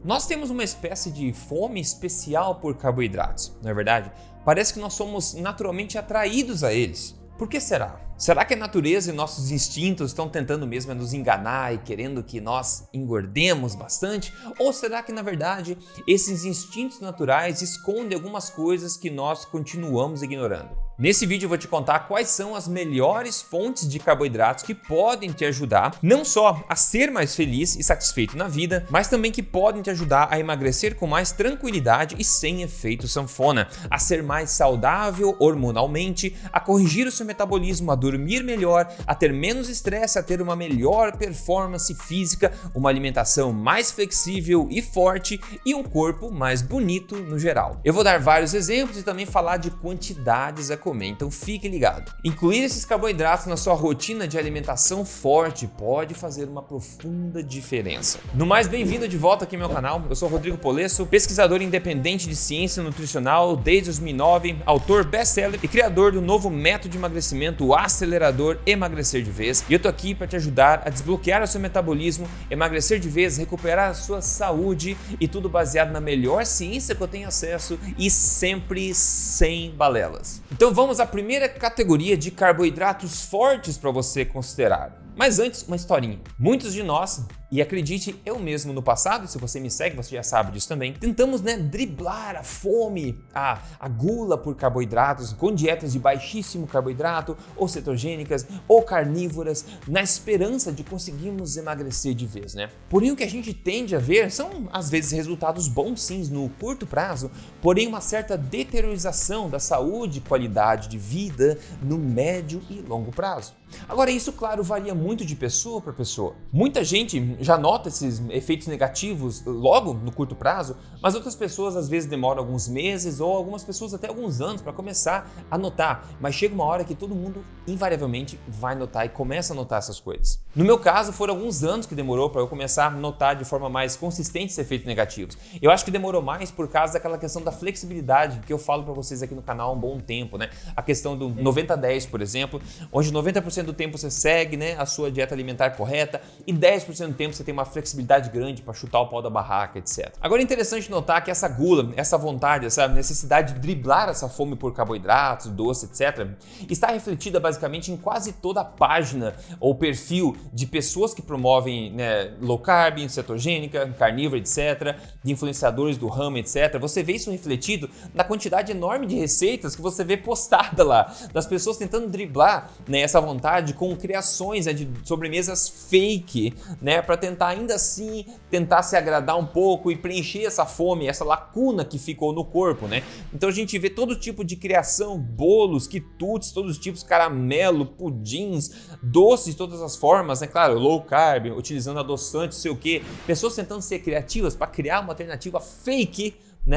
Nós temos uma espécie de fome especial por carboidratos, não é verdade? Parece que nós somos naturalmente atraídos a eles. Por que será? Será que a natureza e nossos instintos estão tentando mesmo nos enganar e querendo que nós engordemos bastante? Ou será que, na verdade, esses instintos naturais escondem algumas coisas que nós continuamos ignorando? Nesse vídeo eu vou te contar quais são as melhores fontes de carboidratos que podem te ajudar não só a ser mais feliz e satisfeito na vida, mas também que podem te ajudar a emagrecer com mais tranquilidade e sem efeito sanfona, a ser mais saudável hormonalmente, a corrigir o seu metabolismo, a dormir melhor, a ter menos estresse, a ter uma melhor performance física, uma alimentação mais flexível e forte e um corpo mais bonito no geral. Eu vou dar vários exemplos e também falar de quantidades a comer, então fique ligado. Incluir esses carboidratos na sua rotina de alimentação forte pode fazer uma profunda diferença. No mais, bem-vindo de volta aqui ao meu canal. Eu sou Rodrigo Polesso, pesquisador independente de ciência nutricional desde 2009, autor best-seller e criador do novo método de emagrecimento, o acelerador Emagrecer de Vez. E eu tô aqui para te ajudar a desbloquear o seu metabolismo, emagrecer de vez, recuperar a sua saúde e tudo baseado na melhor ciência que eu tenho acesso e sempre sem balelas. Então vamos à primeira categoria de carboidratos fortes para você considerar. Mas antes, uma historinha. Muitos de nós, e acredite, eu mesmo no passado, se você me segue, você já sabe disso também, tentamos driblar a fome, a gula por carboidratos, com dietas de baixíssimo carboidrato, ou cetogênicas, ou carnívoras, na esperança de conseguirmos emagrecer de vez, Porém, o que a gente tende a ver são, às vezes, resultados bons sim no curto prazo, porém uma certa deteriorização da saúde e qualidade de vida no médio e longo prazo. Agora, isso, claro, varia muito de pessoa para pessoa. Muita gente já nota esses efeitos negativos logo no curto prazo, mas outras pessoas às vezes demoram alguns meses ou algumas pessoas até alguns anos para começar a notar, mas chega uma hora que todo mundo invariavelmente vai notar e começa a notar essas coisas. No meu caso, foram alguns anos que demorou para eu começar a notar de forma mais consistente esses efeitos negativos. Eu acho que demorou mais por causa daquela questão da flexibilidade que eu falo para vocês aqui no canal há um bom tempo, A questão do 90-10, por exemplo, onde 90% do tempo você segue a sua dieta alimentar correta e 10% do tempo você tem uma flexibilidade grande para chutar o pau da barraca, etc. Agora é interessante notar que essa gula, essa vontade, essa necessidade de driblar essa fome por carboidratos, doce, etc., está refletida basicamente em quase toda a página ou perfil de pessoas que promovem low carb, cetogênica, carnívora, etc., de influenciadores do ramo, etc. Você vê isso refletido na quantidade enorme de receitas que você vê postada lá, das pessoas tentando driblar essa vontade com criações de sobremesas fake, para tentar ainda assim tentar se agradar um pouco e preencher essa fome, essa lacuna que ficou no corpo, Então a gente vê todo tipo de criação, bolos, quitutes, todos os tipos, caramelo, pudins, doces de todas as formas, Claro, low carb, utilizando adoçantes, sei o quê, pessoas tentando ser criativas para criar uma alternativa fake,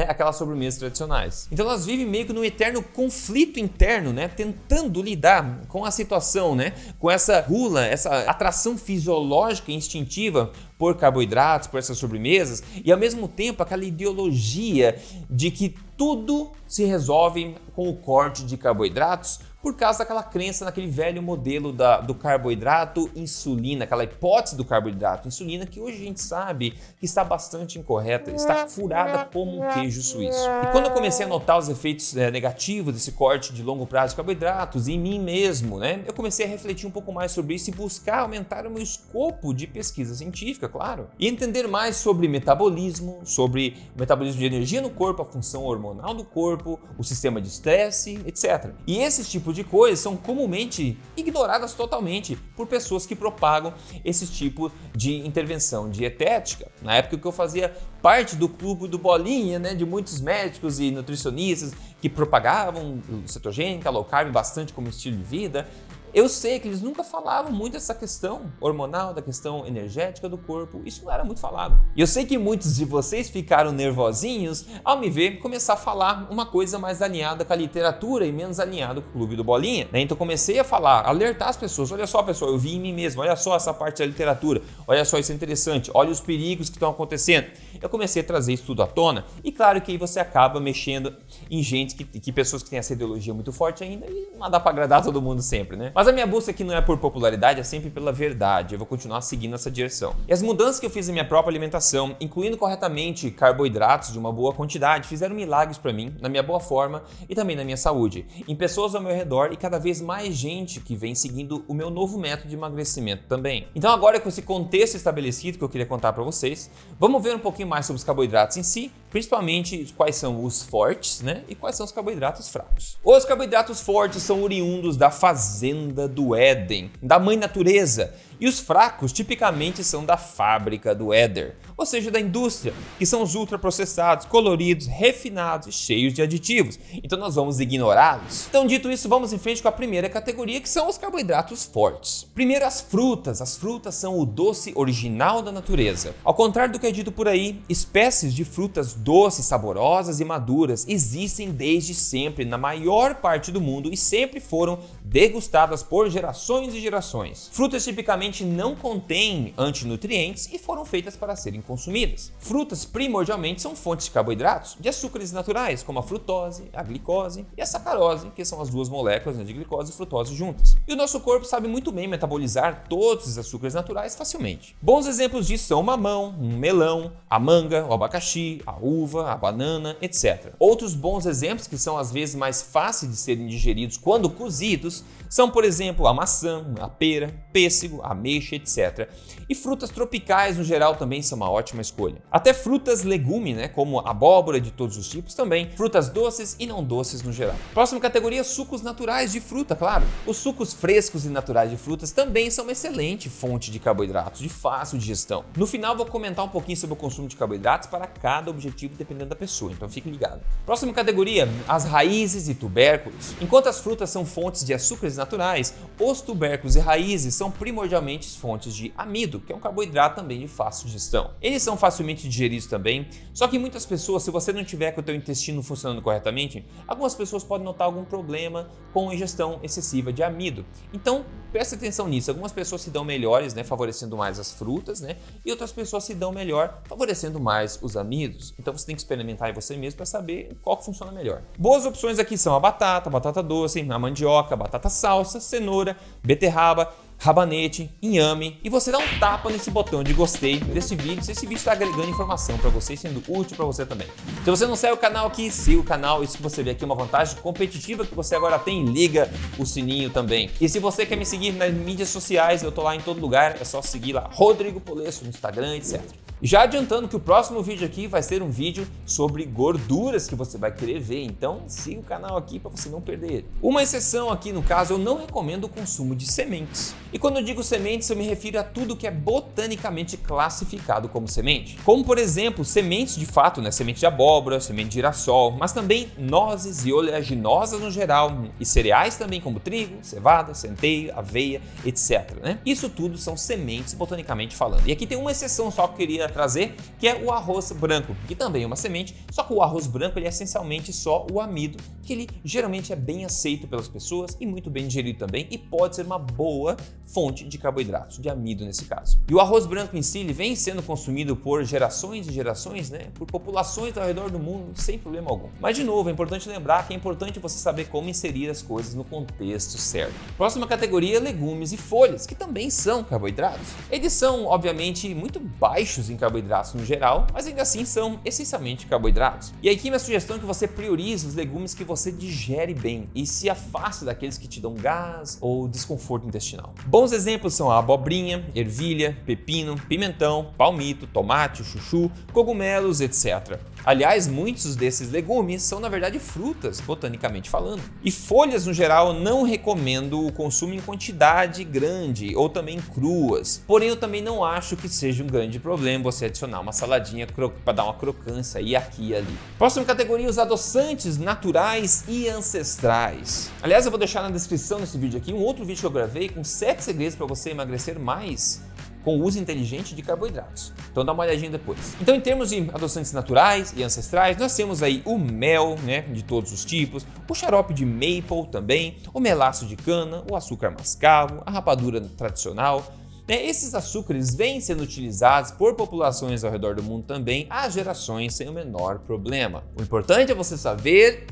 aquelas sobremesas tradicionais. Então elas vivem meio que num eterno conflito interno, tentando lidar com a situação, com essa gula, essa atração fisiológica e instintiva por carboidratos, por essas sobremesas, e ao mesmo tempo aquela ideologia de que tudo se resolve com o corte de carboidratos por causa daquela crença naquele velho modelo do carboidrato insulina, aquela hipótese do carboidrato insulina que hoje a gente sabe que está bastante incorreta, está furada como um queijo suíço. E quando eu comecei a notar os efeitos negativos desse corte de longo prazo de carboidratos em mim mesmo, eu comecei a refletir um pouco mais sobre isso e buscar aumentar o meu escopo de pesquisa científica, claro, e entender mais sobre metabolismo de energia no corpo, a função hormonal do corpo, o sistema de estresse, etc. E esses tipos de coisas são comumente ignoradas totalmente por pessoas que propagam esse tipo de intervenção dietética. Na época que eu fazia parte do clube do Bolinha, de muitos médicos e nutricionistas que propagavam cetogênica, low carb bastante como estilo de vida, eu sei que eles nunca falavam muito dessa questão hormonal, da questão energética do corpo. Isso não era muito falado. E eu sei que muitos de vocês ficaram nervosinhos ao me ver começar a falar uma coisa mais alinhada com a literatura e menos alinhada com o Clube do Bolinha. Então comecei a falar, alertar as pessoas. Olha só, pessoal, eu vi em mim mesmo. Olha só essa parte da literatura. Olha só, isso é interessante. Olha os perigos que estão acontecendo. Eu comecei a trazer isso tudo à tona. E claro que aí você acaba mexendo em gente, pessoas que têm essa ideologia muito forte ainda e não dá para agradar todo mundo sempre, Mas a minha busca aqui não é por popularidade, é sempre pela verdade. Eu vou continuar seguindo essa direção. E as mudanças que eu fiz na minha própria alimentação, incluindo corretamente carboidratos de uma boa quantidade, fizeram milagres para mim, na minha boa forma e também na minha saúde, em pessoas ao meu redor e cada vez mais gente que vem seguindo o meu novo método de emagrecimento também. Então agora com esse contexto estabelecido que eu queria contar para vocês, vamos ver um pouquinho mais sobre os carboidratos em si, principalmente quais são os fortes, né? E quais são os carboidratos fracos. Os carboidratos fortes são oriundos da fazenda do Éden, da mãe natureza, e os fracos tipicamente são da fábrica do éter, ou seja, da indústria, que são os ultraprocessados, coloridos, refinados e cheios de aditivos. Então nós vamos ignorá-los. Então, dito isso, vamos em frente com a primeira categoria, que são os carboidratos fortes. Primeiro, as frutas. As frutas são o doce original da natureza. Ao contrário do que é dito por aí, espécies de frutas doces, saborosas e maduras existem desde sempre na maior parte do mundo e sempre foram degustadas por gerações e gerações. Frutas tipicamente não contêm antinutrientes e foram feitas para serem consumidas. Frutas primordialmente são fontes de carboidratos, de açúcares naturais, como a frutose, a glicose e a sacarose, que são as duas moléculas, né, de glicose e frutose juntas. E o nosso corpo sabe muito bem metabolizar todos os açúcares naturais facilmente. Bons exemplos disso são o mamão, um melão, a manga, o abacaxi, a uva, a banana, etc. Outros bons exemplos que são às vezes mais fáceis de serem digeridos quando cozidos são, por exemplo, a maçã, a pera, pêssego, a ameixa, etc. E frutas tropicais no geral também são uma ótima escolha. Até frutas legume, né, como abóbora de todos os tipos também, frutas doces e não doces no geral. Próxima categoria, sucos naturais de fruta, claro. Os sucos frescos e naturais de frutas também são uma excelente fonte de carboidratos, de fácil digestão. No final vou comentar um pouquinho sobre o consumo de carboidratos para cada objetivo dependendo da pessoa, então fique ligado. Próxima categoria, as raízes e tubérculos. Enquanto as frutas são fontes de açúcares naturais, os tubérculos e raízes são primordialmente fontes de amido, que é um carboidrato também de fácil digestão. Eles são facilmente digeridos também, só que muitas pessoas, se você não tiver com o teu intestino funcionando corretamente, algumas pessoas podem notar algum problema com ingestão excessiva de amido. Então, preste atenção nisso. Algumas pessoas se dão melhores, né, favorecendo mais as frutas, né, e outras pessoas se dão melhor, favorecendo mais os amidos. Então, você tem que experimentar em você mesmo para saber qual que funciona melhor. Boas opções aqui são a batata doce, a mandioca, a batata salsa, cenoura, beterraba, rabanete, inhame, e você dá um tapa nesse botão de gostei desse vídeo, se esse vídeo está agregando informação para você, sendo útil para você também. Se você não segue o canal aqui, siga o canal. Isso que você vê aqui é uma vantagem competitiva que você agora tem, liga o sininho também. E se você quer me seguir nas mídias sociais, eu tô lá em todo lugar, é só seguir lá, Rodrigo Polesso no Instagram, etc. Já adiantando que o próximo vídeo aqui vai ser um vídeo sobre gorduras que você vai querer ver, então siga o canal aqui para você não perder ele. Uma exceção aqui no caso, eu não recomendo o consumo de sementes. E quando eu digo sementes, eu me refiro a tudo que é botanicamente classificado como semente. Como por exemplo, sementes de fato, né? Semente de abóbora, semente de girassol, mas também nozes e oleaginosas no geral, e cereais também como trigo, cevada, centeio, aveia, etc. Né? Isso tudo são sementes botanicamente falando. E aqui tem uma exceção só que eu queria trazer, que é o arroz branco, que também é uma semente, só que o arroz branco ele é essencialmente só o amido, que ele geralmente é bem aceito pelas pessoas e muito bem digerido também, e pode ser uma boa fonte de carboidratos, de amido nesse caso. E o arroz branco em si, ele vem sendo consumido por gerações e gerações, né, por populações ao redor do mundo, sem problema algum. Mas de novo, é importante lembrar que é importante você saber como inserir as coisas no contexto certo. Próxima categoria, legumes e folhas, que também são carboidratos. Eles são, obviamente, muito baixos em carboidratos no geral, mas ainda assim são essencialmente carboidratos. E aqui minha sugestão é que você priorize os legumes que você digere bem e se afaste daqueles que te dão gás ou desconforto intestinal. Bons exemplos são a abobrinha, ervilha, pepino, pimentão, palmito, tomate, chuchu, cogumelos, etc. Aliás, muitos desses legumes são na verdade frutas, botanicamente falando. E folhas no geral eu não recomendo o consumo em quantidade grande ou também cruas. Porém eu também não acho que seja um grande problema você adicionar uma saladinha para dar uma crocância aí, aqui e ali. Próxima categoria, os adoçantes naturais e ancestrais. Aliás, eu vou deixar na descrição desse vídeo aqui um outro vídeo que eu gravei com 7 segredos para você emagrecer mais com o uso inteligente de carboidratos. Então dá uma olhadinha depois. Então em termos de adoçantes naturais e ancestrais, nós temos aí o mel, né, de todos os tipos, o xarope de maple também, o melaço de cana, o açúcar mascavo, a rapadura tradicional. Esses açúcares vêm sendo utilizados por populações ao redor do mundo também há gerações sem o menor problema. O importante é você saber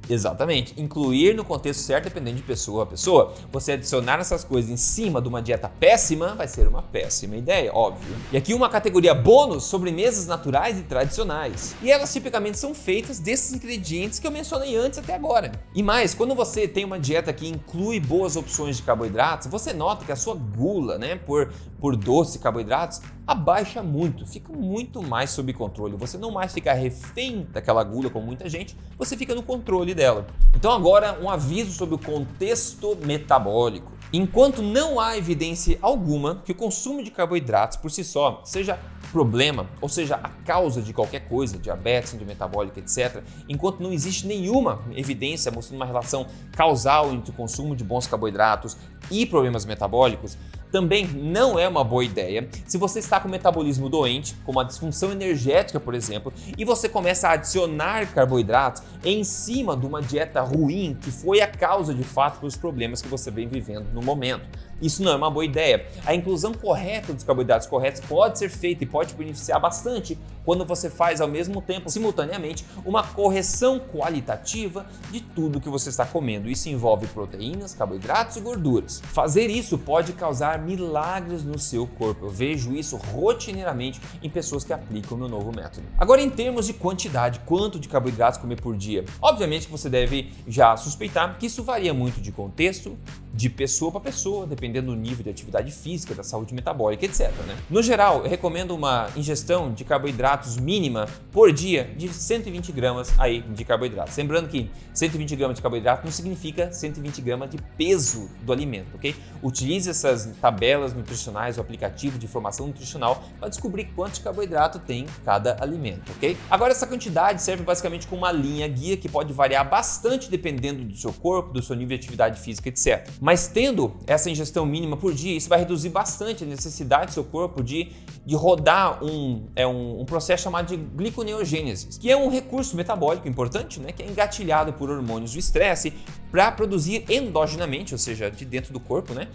Exatamente, incluir no contexto certo dependendo de pessoa a pessoa. Você adicionar essas coisas em cima de uma dieta péssima vai ser uma péssima ideia, óbvio. E aqui uma categoria bônus, sobremesas naturais e tradicionais. E elas tipicamente são feitas desses ingredientes que eu mencionei antes até agora. E mais, quando você tem uma dieta que inclui boas opções de carboidratos, você nota que a sua gula, né, por doce e carboidratos, abaixa muito, fica muito mais sob controle. Você não mais fica refém daquela gula como muita gente, você fica no controle dela. Então agora um aviso sobre o contexto metabólico. Enquanto não há evidência alguma que o consumo de carboidratos por si só seja problema, ou seja, a causa de qualquer coisa, diabetes, síndrome metabólica, etc., enquanto não existe nenhuma evidência mostrando uma relação causal entre o consumo de bons carboidratos e problemas metabólicos, também não é uma boa ideia se você está com o metabolismo doente, como a disfunção energética, por exemplo, e você começa a adicionar carboidratos em cima de uma dieta ruim que foi a causa de fato dos problemas que você vem vivendo no momento. Isso não é uma boa ideia. A inclusão correta dos carboidratos corretos pode ser feita e pode beneficiar bastante quando você faz ao mesmo tempo, simultaneamente, uma correção qualitativa de tudo que você está comendo. Isso envolve proteínas, carboidratos e gorduras. Fazer isso pode causar milagres no seu corpo. Eu vejo isso rotineiramente em pessoas que aplicam o meu novo método. Agora, em termos de quantidade, quanto de carboidratos comer por dia? Obviamente que você deve já suspeitar que isso varia muito de contexto, de pessoa para pessoa, dependendo do nível de atividade física, da saúde metabólica, etc. No geral, eu recomendo uma ingestão de carboidratos mínima por dia de 120 gramas aí de carboidratos. Lembrando que 120 gramas de carboidrato não significa 120 gramas de peso do alimento, ok? Utilize essas tabelas nutricionais, o aplicativo de informação nutricional para descobrir quanto de carboidrato tem cada alimento, ok? Agora, essa quantidade serve basicamente como uma linha guia que pode variar bastante dependendo do seu corpo, do seu nível de atividade física, etc. Mas tendo essa ingestão mínima por dia, isso vai reduzir bastante a necessidade do seu corpo de rodar um processo chamado de gliconeogênese, que é um recurso metabólico importante, né, que é engatilhado por hormônios do estresse para produzir endogenamente, ou seja, de dentro do corpo, né,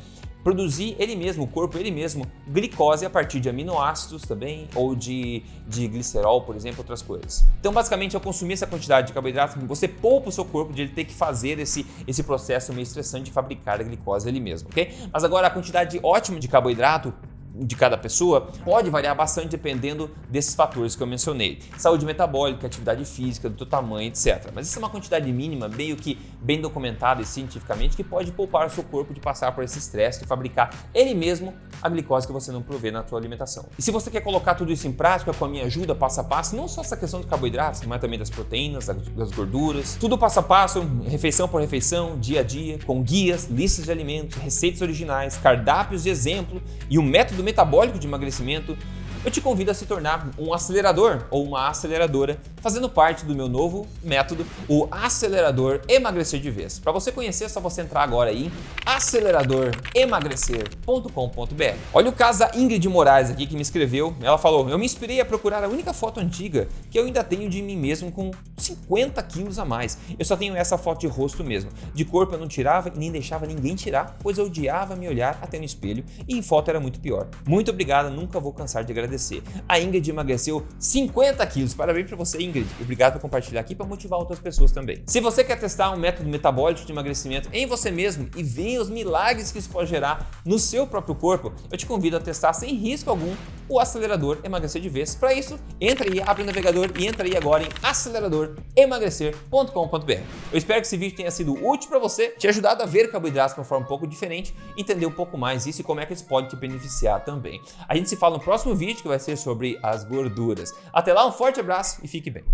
produzir o corpo ele mesmo, glicose a partir de aminoácidos também, ou de glicerol, por exemplo, outras coisas. Então, basicamente, ao consumir essa quantidade de carboidratos, você poupa o seu corpo de ele ter que fazer esse processo meio estressante de fabricar a glicose ele mesmo, ok? Mas agora, a quantidade ótima de carboidrato de cada pessoa pode variar bastante dependendo desses fatores que eu mencionei. Saúde metabólica, atividade física, do teu tamanho, etc. Mas isso é uma quantidade mínima, meio que bem documentada e cientificamente, que pode poupar o seu corpo de passar por esse estresse de fabricar ele mesmo a glicose que você não provê na tua alimentação. E se você quer colocar tudo isso em prática com a minha ajuda passo a passo, não só essa questão de carboidratos, mas também das proteínas, das gorduras, tudo passo a passo, refeição por refeição, dia a dia, com guias, listas de alimentos, receitas originais, cardápios de exemplo e um método metabólico de emagrecimento, eu te convido a se tornar um acelerador ou uma aceleradora, fazendo parte do meu novo método, o Acelerador Emagrecer de Vez. Para você conhecer, é só você entrar agora aí em aceleradoremagrecer.com.br. Olha o caso da Ingrid Moraes aqui que me escreveu. Ela falou: eu me inspirei a procurar a única foto antiga que eu ainda tenho de mim mesmo com 50 quilos a mais. Eu só tenho essa foto de rosto mesmo. De corpo eu não tirava e nem deixava ninguém tirar, pois eu odiava me olhar até no espelho e em foto era muito pior. Muito obrigada, nunca vou cansar de agradecer. A Ingrid emagreceu 50 quilos. Parabéns para você, Ingrid. Obrigado por compartilhar aqui para motivar outras pessoas também. Se você quer testar um método metabólico de emagrecimento em você mesmo e ver os milagres que isso pode gerar no seu próprio corpo, eu te convido a testar sem risco algum o Acelerador Emagrecer de Vez. Para isso, entra aí, abre o navegador e entra aí agora em aceleradoremagrecer.com.br. Eu espero que esse vídeo tenha sido útil para você, te ajudado a ver carboidratos de uma forma um pouco diferente, entender um pouco mais isso e como é que isso pode te beneficiar também. A gente se fala no próximo vídeo, que vai ser sobre as gorduras. Até lá, um forte abraço e fique bem.